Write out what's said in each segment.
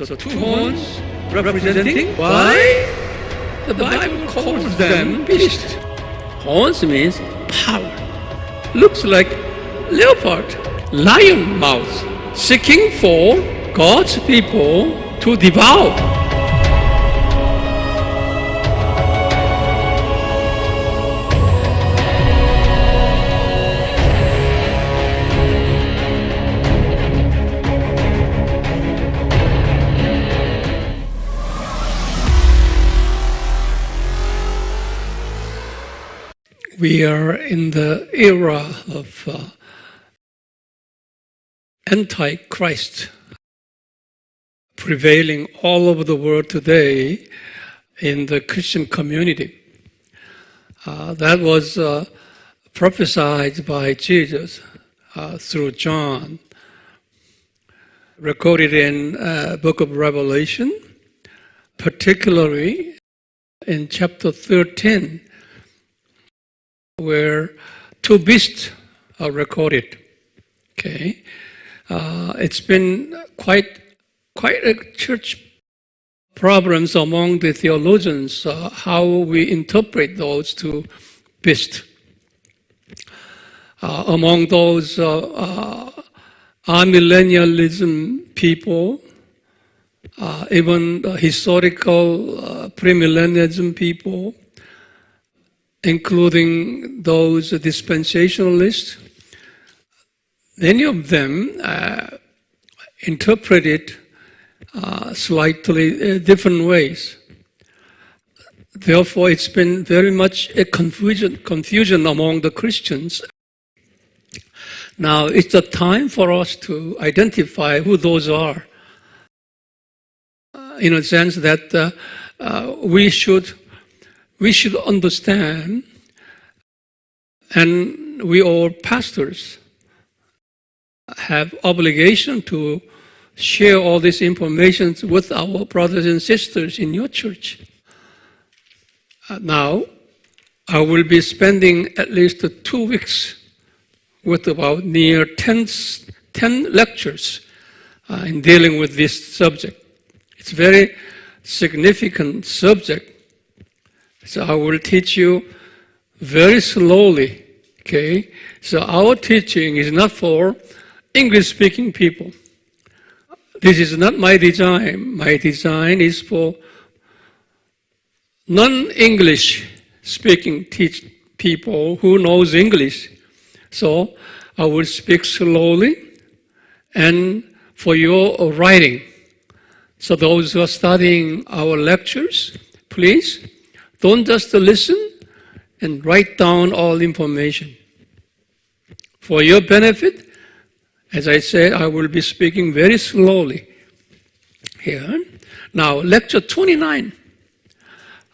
So two horns representing why the Bible calls them beast. Horns means power. Looks like leopard, lion mouth, seeking for God's people to devour. We are in the era of antichrist prevailing all over the world today in the Christian community. That was prophesied by Jesus through John, recorded in book of Revelation, particularly in chapter 13, where two beasts are recorded. Okay, it's been quite a church problems among the theologians how we interpret those two beasts. Among those amillennialism people, even the historical premillennialism people, including those dispensationalists, many of them interpret it slightly different ways. Therefore, it's been very much a confusion among the Christians. Now, it's the time for us to identify who those are, in a sense that we should understand, and we all pastors have obligation to share all this information with our brothers and sisters in your church. Now, I will be spending at least 2 weeks with about near 10 lectures in dealing with this subject. It's a very significant subject. So I will teach you very slowly, okay? So our teaching is not for English-speaking people. This is not my design. My design is for non-English-speaking people who knows English. So I will speak slowly and for your writing. So those who are studying our lectures, please, don't just listen and write down all information. For your benefit, as I said, I will be speaking very slowly here. Now, lecture 29.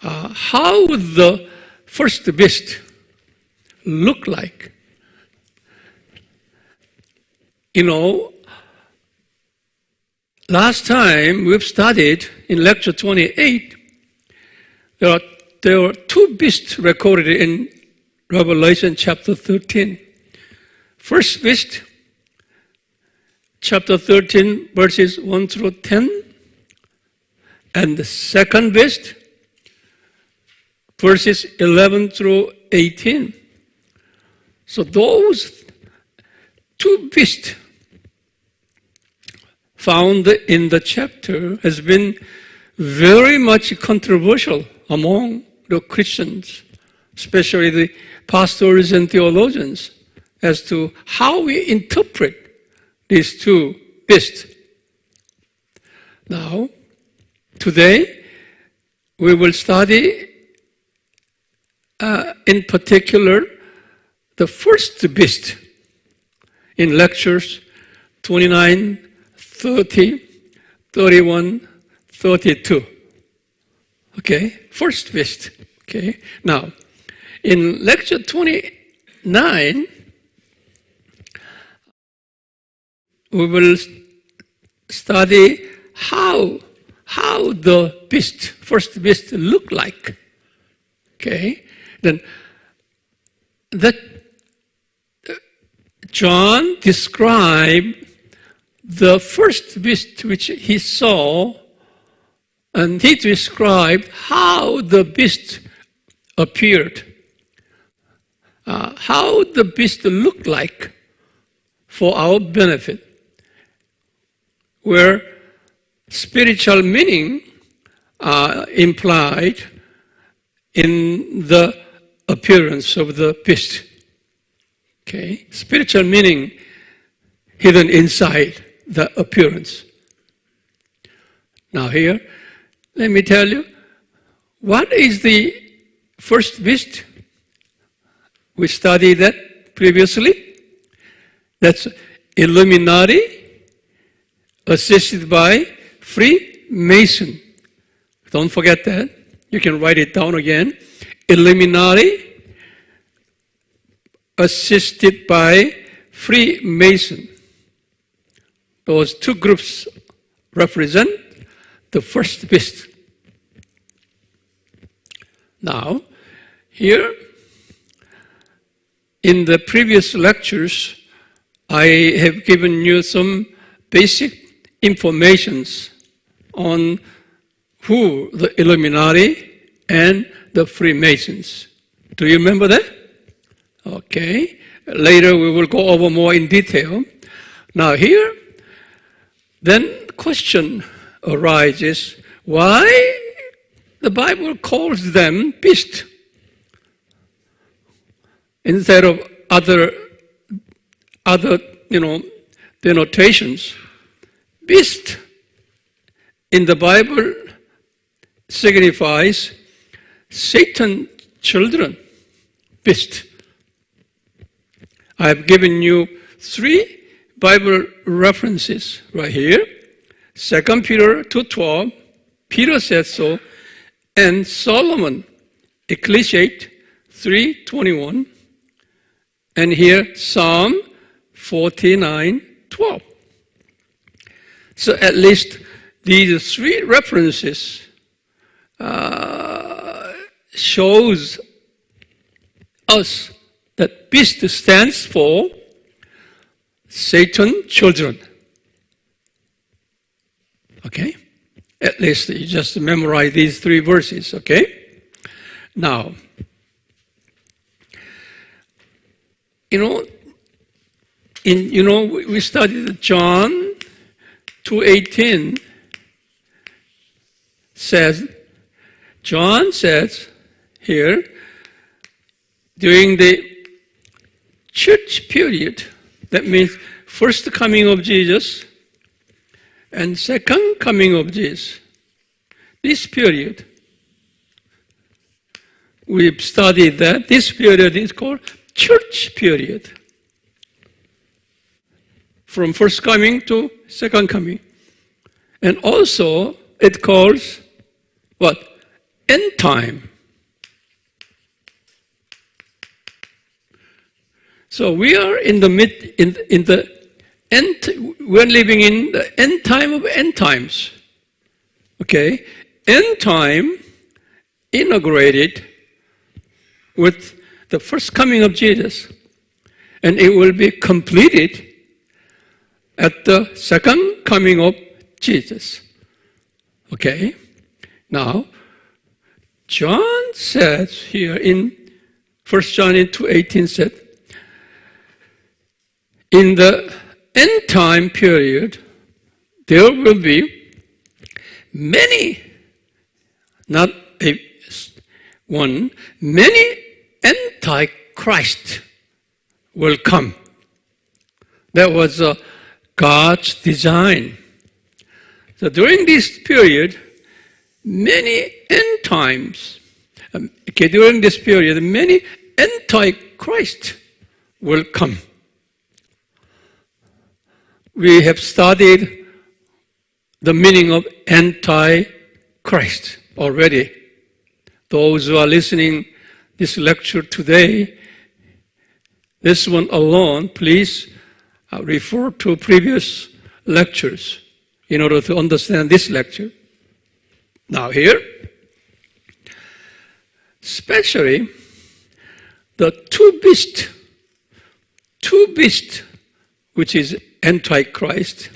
How would the first beast look like? You know, last time we've studied in lecture 28, there were two beasts recorded in Revelation chapter 13. First beast, chapter 13, verses 1 through 10. And the second beast, verses 11 through 18. So those two beasts found in the chapter has been very much controversial among the Christians, especially the pastors and theologians, as to how we interpret these two beasts. Now, today, we will study in particular the first beast in lectures 29, 30, 31, 32. Okay, first beast. Okay, now, in lecture 29, we will study how the beast, first beast, look like. Okay, then that John described the first beast which he saw, and he described how the beast appeared, how the beast looked like for our benefit, where spiritual meaning implied in the appearance of the beast. Okay, spiritual meaning hidden inside the appearance. Now here, let me tell you, what is the first beast? We studied that previously. That's Illuminati, assisted by Freemason. Don't forget that. You can write it down again. Illuminati, assisted by Freemason. Those two groups represent the first beast. Now, here, in the previous lectures, I have given you some basic informations on who the Illuminati and the Freemasons. Do you remember that? Okay. Later we will go over more in detail. Now here, then question arises, why the Bible calls them beast instead of other denotations? Beast in the Bible signifies Satan's children, beast. I have given you 3 Bible references right here. 2 Peter 2:12, Peter said so, and Solomon, Ecclesiastes 3:21, and here Psalm 49:12. So at least these 3 references shows us that beast stands for Satan's children. Okay? At least you just memorize these 3 verses, okay? Now, we studied John 2:18 says, John says here, during the church period, that means first coming of Jesus and second coming of Jesus, this period, we've studied that this period is called church period. From first coming to second coming. And also, it calls what? End time. So we are in the we're living in the end time of end times. Okay? End time inaugurated with the first coming of Jesus. And it will be completed at the second coming of Jesus. Okay? Now, John says here in 1 John 2:18 said, in the end time period, there will be many, not one, many antichrist will come. That was God's design. So during this period, many end times, during this period, many antichrist will come. We have studied the meaning of antichrist already. Those who are listening this lecture today, this one alone, please refer to previous lectures in order to understand this lecture. Now here, especially the two beasts, which is Antichrist,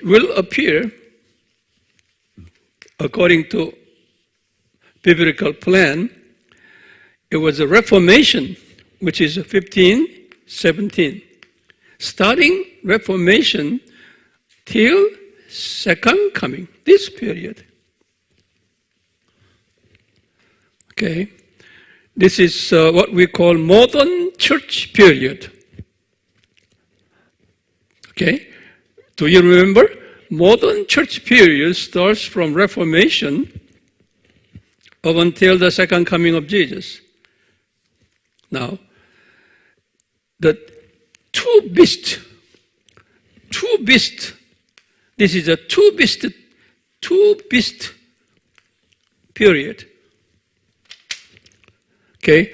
will appear according to biblical plan. It was a Reformation, which is 1517. Starting Reformation till Second Coming, this period. Okay, this is what we call modern church period. Okay, do you remember? Modern church period starts from Reformation up until the Second Coming of Jesus. Now, the two beasts, this is a two beast period. Okay,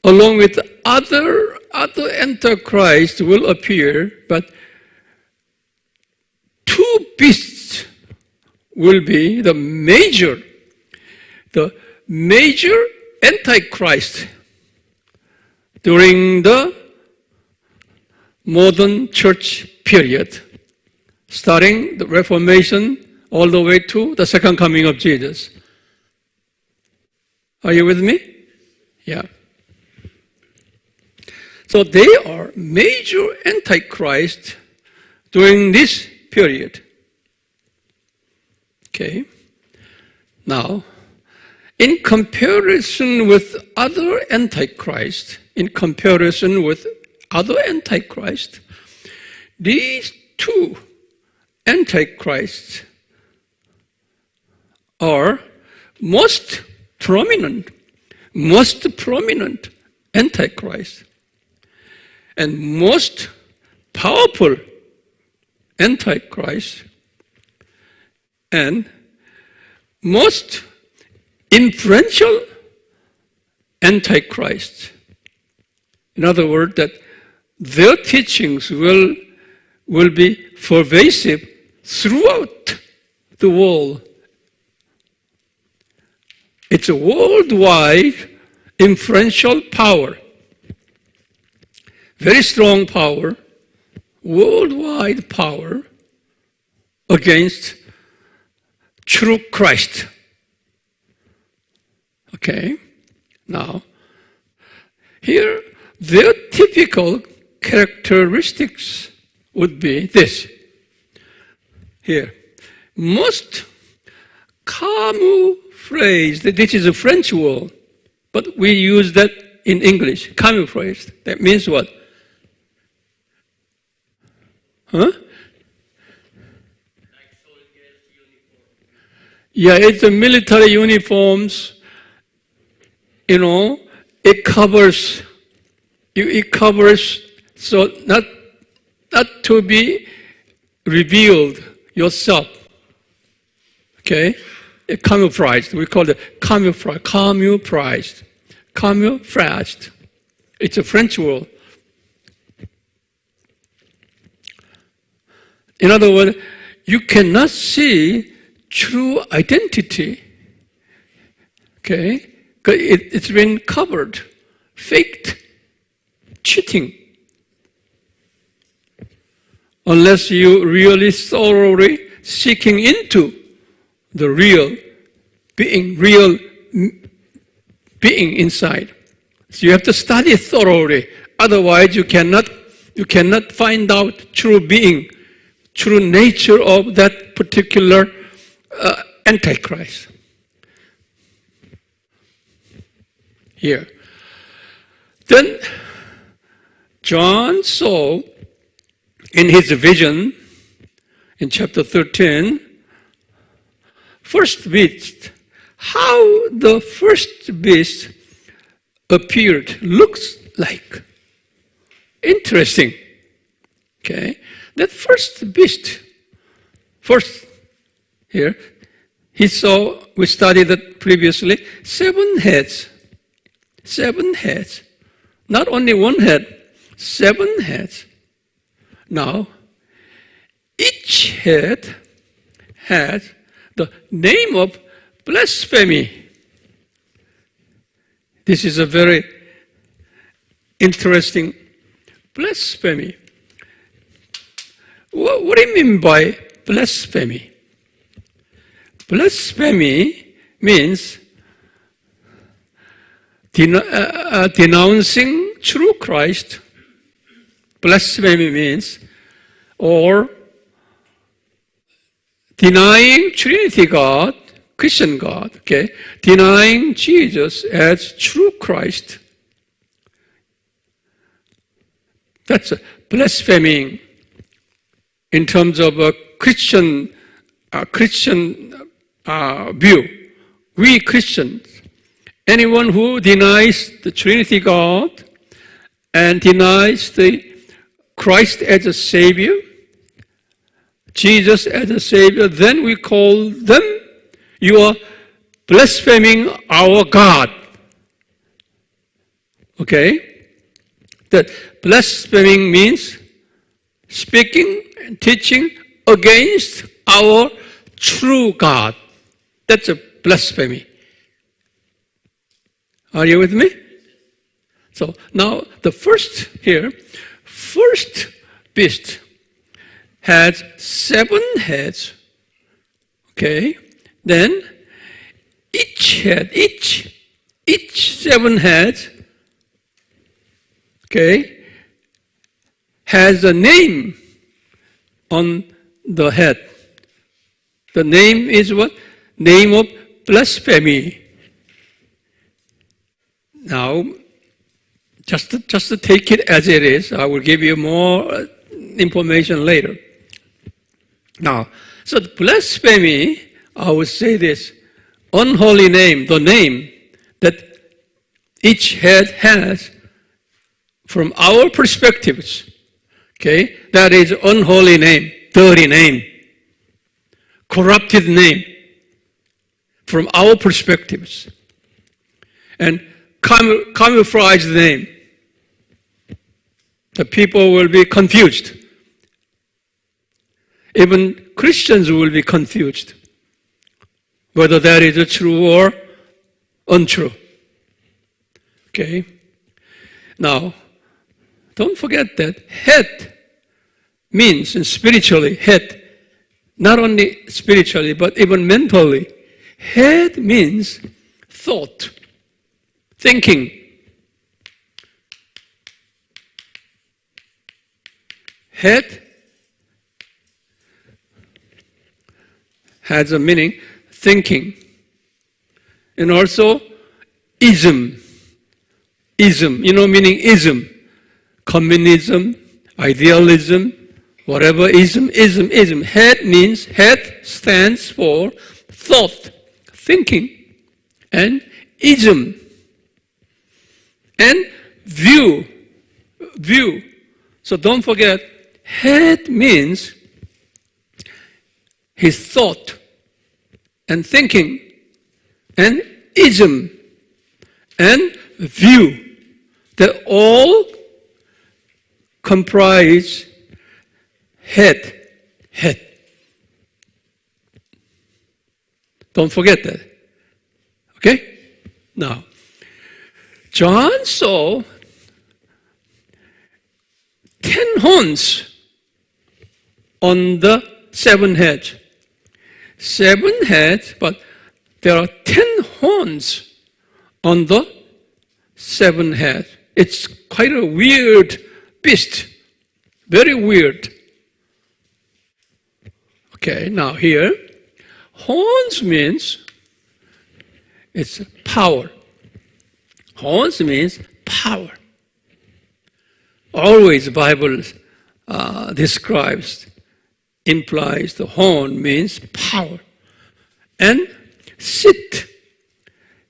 along with other antichrist will appear, but two beasts will be the major antichrist during the modern church period, starting the Reformation all the way to the Second Coming of Jesus. Are you with me? Yeah. So they are major antichrist during this period. Okay. Now, in comparison with other antichrists, these two antichrists are most prominent antichrist and most powerful antichrist and most influential antichrist. In other words, that their teachings will be pervasive throughout the world. It's a worldwide influential power, very strong power, worldwide power against true Christ. Okay, now, here, their typical characteristics would be this. Here, most camouflaged, this is a French word, but we use that in English, camouflaged. That means what? Huh? Yeah, it's the military uniforms. You know, it covers so not to be revealed yourself. Okay, camouflaged. We call it camouflaged. It's a French word. In other words, you cannot see true identity. Okay. It's been covered, faked, cheating. Unless you really thoroughly seeking into the real being inside. So you have to study thoroughly. Otherwise, you cannot find out true being, true nature of that particular antichrist. Here. Then John saw in his vision in chapter 13, first beast, how the first beast appeared, looks like. Interesting. Okay. That first beast, here, he saw, we studied that previously, 7 heads. 7 heads. Not only 1 head, 7 heads. Now, each head has the name of blasphemy. This is a very interesting blasphemy. What do you mean by blasphemy. Blasphemy means denouncing true Christ. Blasphemy means, or denying Trinity God, Christian God, okay? Denying Jesus as true Christ. That's blaspheming in terms of a Christian view. We Christians, anyone who denies the Trinity God and denies the Christ as a Savior, Jesus as a Savior, then we call them, you are blaspheming our God. Okay? That blaspheming means speaking and teaching against our true God. That's a blasphemy. Are you with me? So now the first beast has 7 heads. Okay? Then each 7 heads, okay, has a name on the head. The name is what? Name of blasphemy. Now, just to take it as it is, I will give you more information later. Now, so the blasphemy, I would say this, unholy name, the name that each head has from our perspectives, okay, that is unholy name, dirty name, corrupted name from our perspectives, and camouflaged name. The people will be confused. Even Christians will be confused whether that is true or untrue. Okay? Now, don't forget that head means, and spiritually, head, not only spiritually, but even mentally, head means thought, thinking. Head has a meaning, thinking. And also, ism. Ism, meaning ism. Communism, idealism, whatever, ism. Head means, head stands for thought, thinking, and ism. And view. So don't forget, head means his thought and thinking and ism and view, that all comprise head. Don't forget that. Okay? Now, John saw 10 horns on the 7 heads. 7 heads, but there are 10 horns on the 7 heads. It's quite a weird beast. Very weird. Okay, now here, horns means it's power. Horns means power. Always the Bible implies the horn means power. And sit.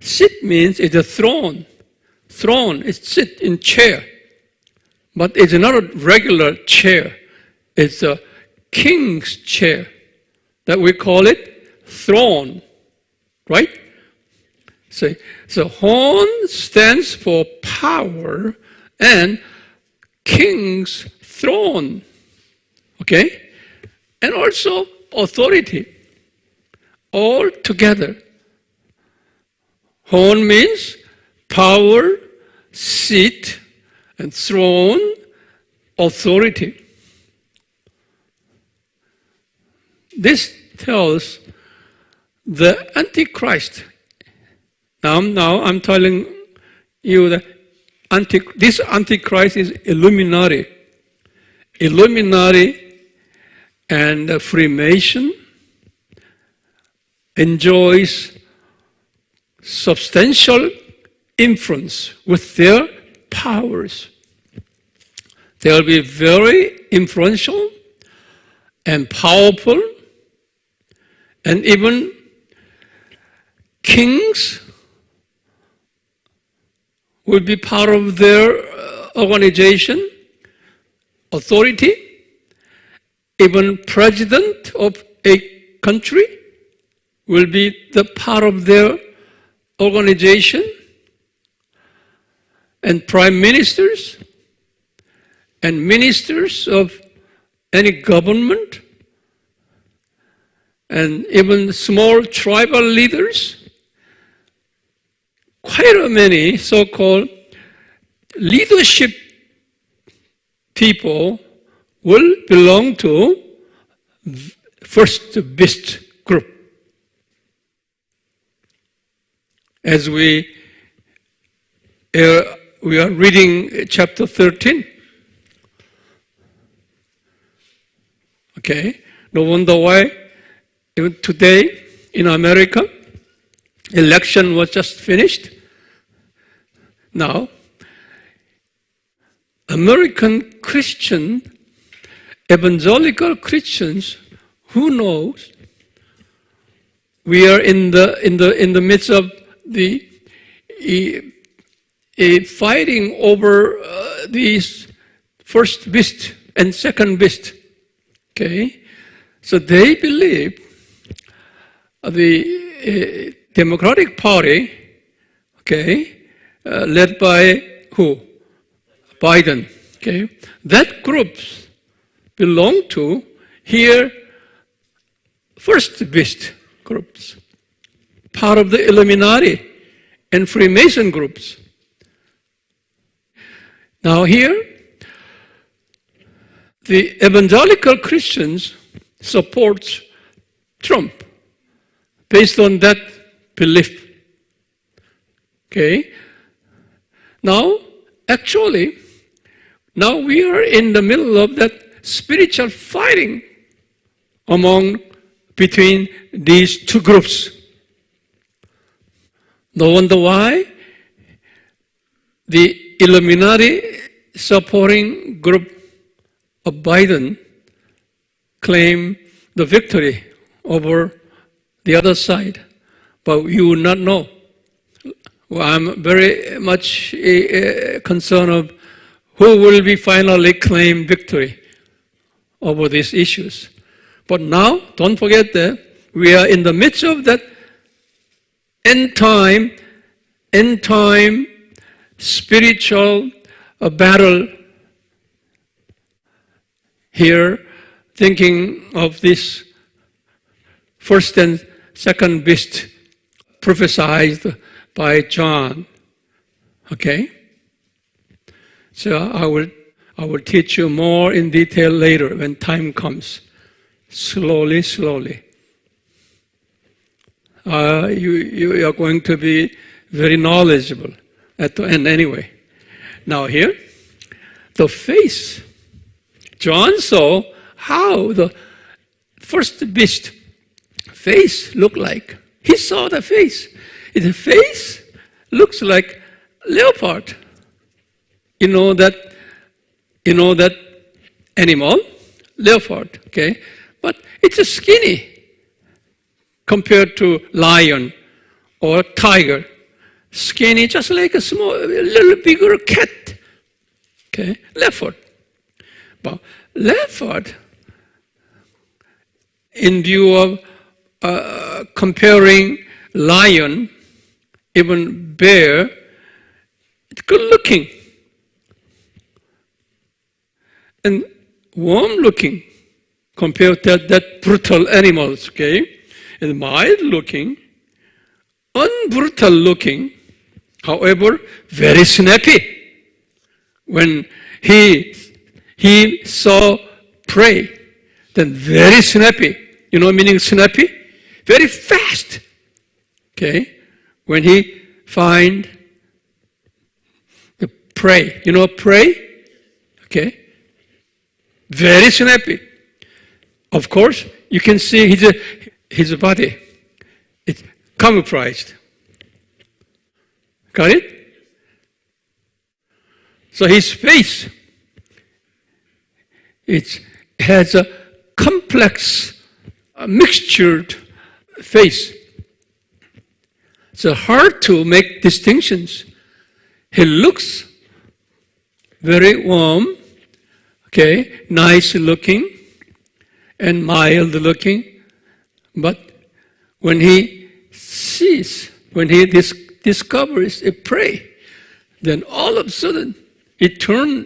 Sit means it's a throne. Throne is sit in chair. But it's not a regular chair. It's a king's chair. That we call it throne. Right? So horn stands for power and king's throne. Okay? And also authority. All together. Horn means power, seat, and throne, authority. this tells the Antichrist. Now I'm telling you that this Antichrist is Illuminati. Illuminati and Freemason enjoys substantial influence with their powers. They will be very influential and powerful, and even kings will be part of their organization, authority. Even president of a country will be the part of their organization, and prime ministers and ministers of any government, and even small tribal leaders. Quite many so-called leadership people will belong to first beast group. As we are reading chapter 13. Okay, no wonder why even today in America, election was just finished. Now, American Christian, evangelical Christians, who knows? We are in the midst of the fighting over these first beast and second beast. Okay, so they believe the Democratic Party, okay, led by who? Biden. Okay, that group belong to here first beast groups, part of the Illuminati and Freemason groups. Now here, the evangelical Christians support Trump based on that belief. Okay? Now, actually, now we are in the middle of that spiritual fighting between these two groups. No wonder why the Illuminati supporting group of Biden claim the victory over the other side, but you will not know. Well, I'm very much concerned of who will be finally claim victory over these issues. But now, don't forget that we are in the midst of that end time spiritual battle here, thinking of this first and second beast prophesied by John. Okay? So I will teach you more in detail later when time comes. Slowly. You are going to be very knowledgeable at the end anyway. Now here, the face. John saw how the first beast face looked like. He saw the face. The face looks like leopard. You know that animal, leopard, okay? But it's skinny compared to lion or tiger. Skinny, just like a little bigger cat. Okay, leopard. But leopard, in view of comparing lion, even bear, it's good looking. And warm looking compared to that brutal animals, okay? And mild looking, unbrutal looking, however, very snappy. When he saw prey, then very snappy, You know meaning snappy? Very fast. Okay? When he find the prey. You know prey? Okay? Very snappy. Of course, you can see his body. It's camouflaged. Got it? So his face, it has a complex, mixtured face. It's hard to make distinctions. He looks very warm, okay, nice looking, and mild looking, but when he discovers a prey, then all of a sudden it turns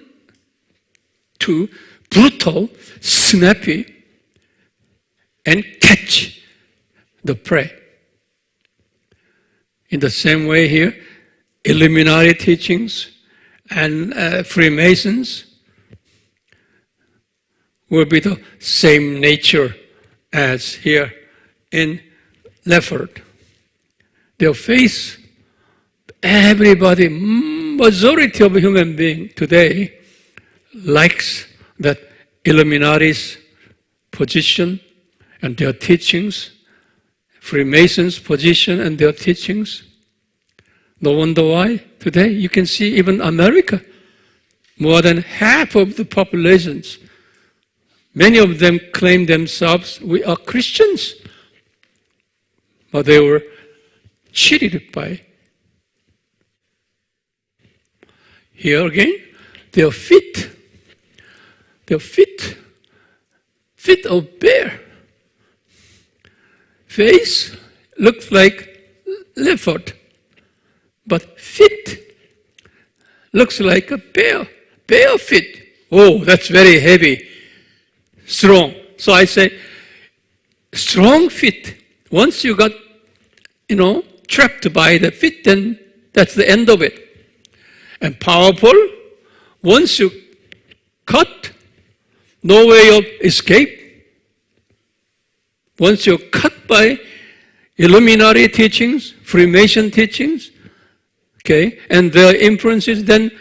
to brutal, snappy, and catch the prey. In the same way here, Illuminati teachings and Freemasons will be the same nature as here in Lefford. Their face, everybody, majority of human beings today likes that Illuminati's position and their teachings, Freemasons' position and their teachings. No wonder why today you can see even America, more than half of the populations, many of them claim themselves, we are Christians, but they were cheated by. Here again, their feet of bear. Face looks like leopard, but feet looks like a bear. Bear feet. Oh, that's very heavy, strong. So I say, strong feet. Once you got, trapped by the feet, then that's the end of it. And powerful, once you cut, no way of escape. Once you're cut by Illuminati teachings, Freemason teachings, okay, and their influences, then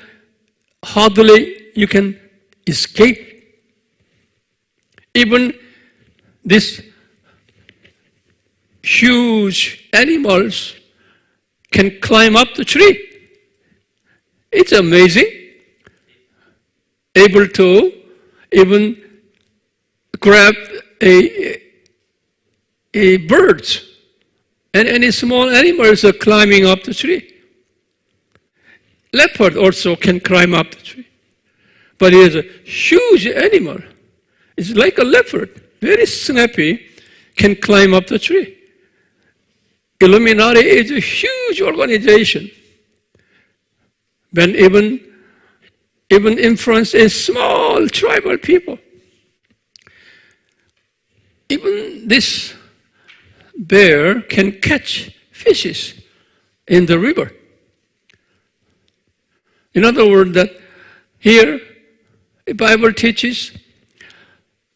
hardly you can escape. Even these huge animals can climb up the tree. It's amazing. Able to even grab a bird, and any small animals are climbing up the tree. Leopard also can climb up the tree. But it is a huge animal. It's like a leopard, very snappy, can climb up the tree. Illuminati is a huge organization. When even influence a small tribal people. Even this bear can catch fishes in the river. In other words, that here the Bible teaches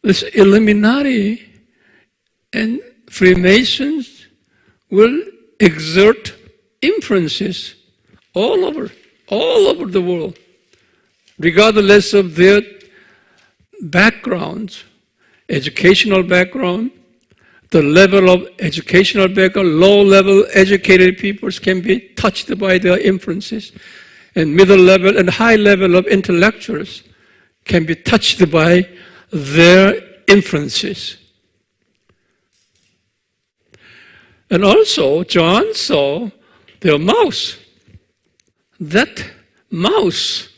this Illuminati and Freemasons will exert influences all over the world, regardless of their backgrounds, educational background, the level of educational background. Low-level educated people can be touched by their influences, and middle-level and high-level of intellectuals can be touched by their influences. And also, John saw their mouse. That mouse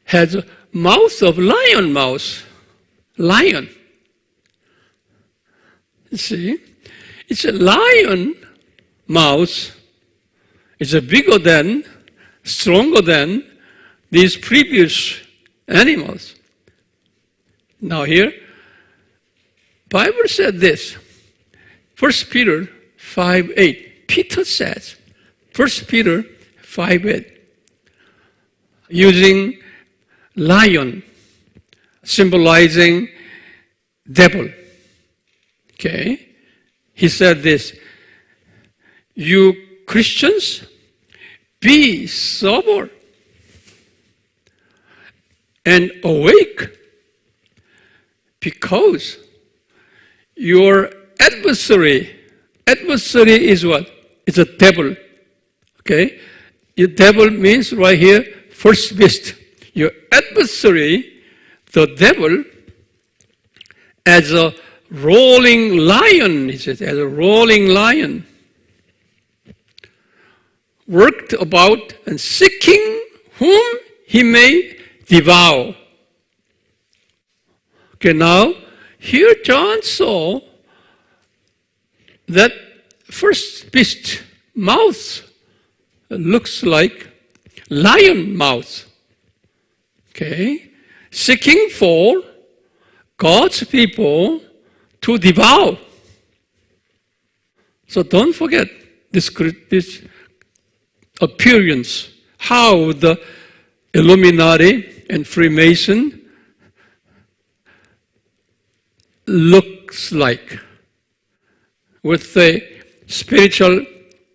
has a mouth of lion mouse. Lion. You see? It's a lion mouse. It's bigger than, stronger than these previous animals. Now here, Bible said this. 1 Peter 5:8. Peter says, 1 Peter 5:8. Using lion, symbolizing devil. Okay. He said this, you Christians, be sober and awake, because your adversary is what? It's a devil. Okay? The devil means right here, first beast. Your adversary, the devil, as a rolling lion, he says, as a rolling lion, worked about and seeking whom he may devour. Okay, now, here John saw that first beast mouth looks like lion mouth. Okay, seeking for God's people to devour. So don't forget this appearance, how the Illuminati and Freemason looks like, with the spiritual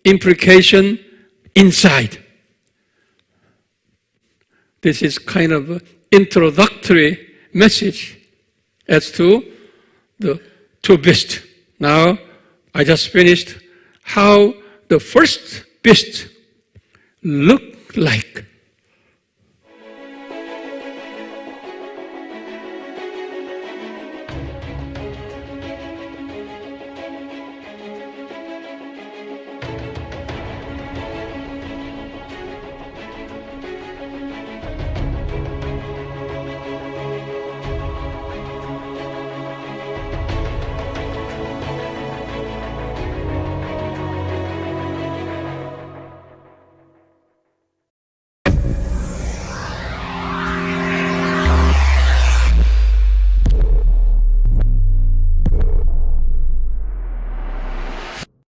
implication inside. This is kind of an introductory message as to the two beasts. Now, I just finished how the first beast looked like.